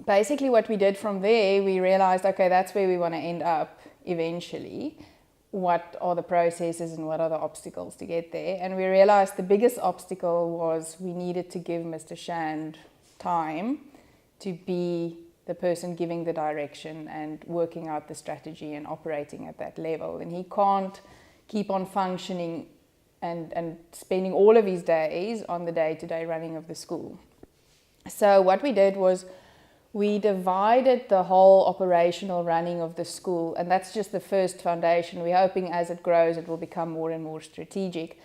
basically what we did from there, we realized, okay, that's where we want to end up eventually. What are the processes and what are the obstacles to get there? And we realized the biggest obstacle was we needed to give Mr. Shand time to be the person giving the direction and working out the strategy and operating at that level. And he can't keep on functioning and spending all of his days on the day-to-day running of the school. So what we did was we divided the whole operational running of the school, and that's just the first foundation. We're hoping as it grows it will become more and more strategic.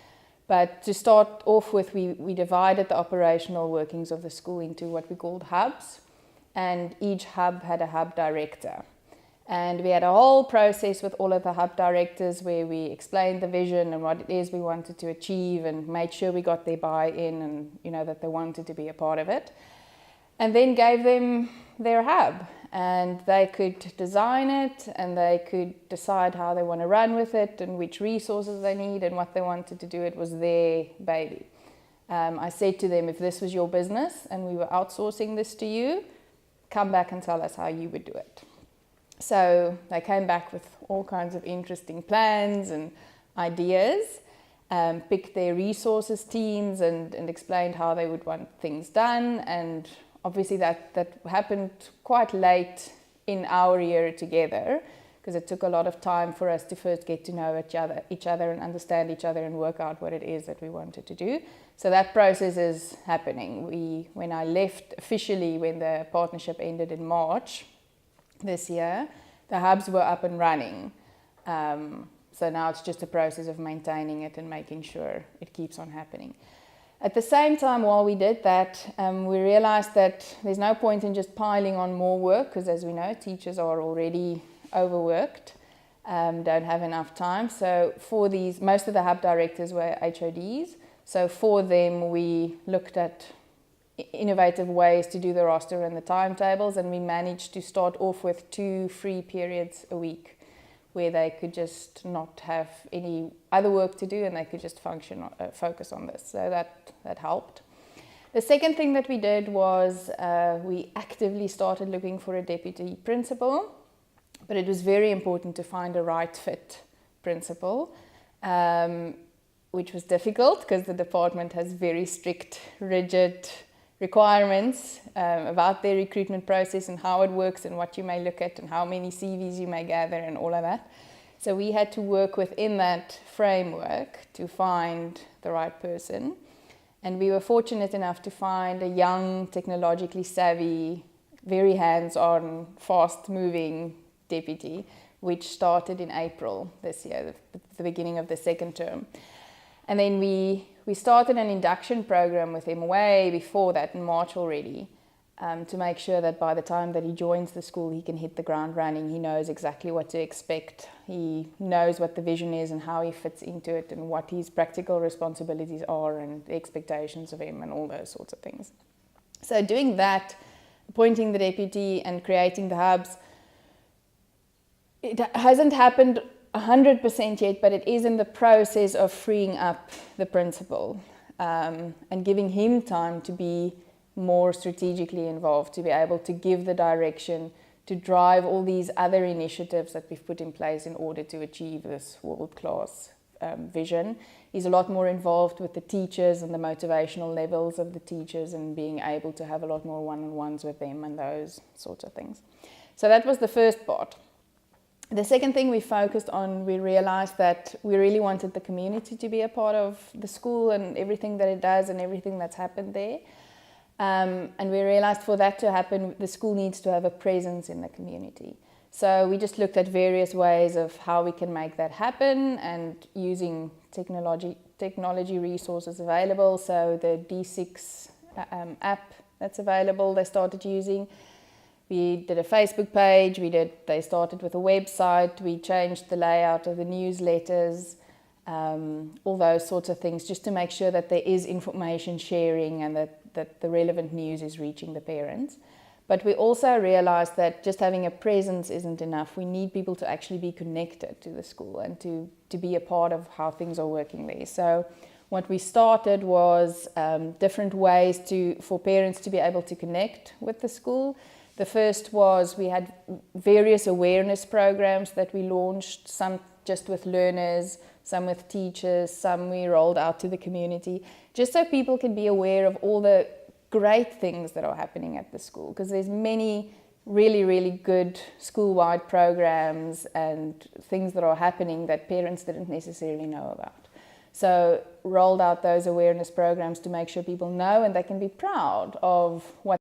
But to start off with, we divided the operational workings of the school into what we called hubs, and each hub had a hub director. And we had a whole process with all of the hub directors where we explained the vision and what it is we wanted to achieve and made sure we got their buy-in and that they wanted to be a part of it. And then gave them their hub, and they could design it and they could decide how they want to run with it and which resources they need and what they wanted to do. It was their baby. I said to them, if this was your business and we were outsourcing this to you, come back and tell us how you would do it. So they came back with all kinds of interesting plans and ideas, picked their resources teams and explained how they would want things done. And obviously that happened quite late in our year together, because it took a lot of time for us to first get to know each other and understand each other and work out what it is that we wanted to do. So that process is happening. When I left officially, when the partnership ended in March this year, the hubs were up and running. So now it's just a process of maintaining it and making sure it keeps on happening. At the same time, while we did that, we realized that there's no point in just piling on more work, because as we know, teachers are already overworked, don't have enough time. So for these, most of the hub directors were HODs. So for them, we looked at innovative ways to do the roster and the timetables, and we managed to start off with 2 free periods a week where they could just not have any other work to do and they could just focus on this. So that helped. The second thing that we did was we actively started looking for a deputy principal, but it was very important to find a right fit principal, which was difficult because the department has very strict, rigid requirements about their recruitment process and how it works and what you may look at and how many CVs you may gather and all of that. So we had to work within that framework to find the right person. And we were fortunate enough to find a young, technologically savvy, very hands-on, fast-moving deputy, which started in April this year, the beginning of the second term. And then we started an induction program with him way before that, in March already, to make sure that by the time that he joins the school, he can hit the ground running. He knows exactly what to expect. He knows what the vision is and how he fits into it and what his practical responsibilities are and the expectations of him and all those sorts of things. So doing that, appointing the deputy and creating the hubs, it hasn't happened 100% yet, but it is in the process of freeing up the principal and giving him time to be more strategically involved, to be able to give the direction, to drive all these other initiatives that we've put in place in order to achieve this world-class vision. He's a lot more involved with the teachers and the motivational levels of the teachers and being able to have a lot more one-on-ones with them and those sorts of things. So that was the first part. The second thing we focused on, we realized that we really wanted the community to be a part of the school and everything that it does and everything that's happened there. And we realized for that to happen, the school needs to have a presence in the community. So we just looked at various ways of how we can make that happen and using technology resources available. So the D6 app that's available, they started using. We did a Facebook page, they started with a website, we changed the layout of the newsletters, all those sorts of things, just to make sure that there is information sharing and that the relevant news is reaching the parents. But we also realized that just having a presence isn't enough. We need people to actually be connected to the school and to be a part of how things are working there. So what we started was different ways for parents to be able to connect with the school. The first was we had various awareness programs that we launched, some just with learners, some with teachers, some we rolled out to the community, just so people can be aware of all the great things that are happening at the school, because there's many really, really good school-wide programs and things that are happening that parents didn't necessarily know about. So rolled out those awareness programs to make sure people know and they can be proud of what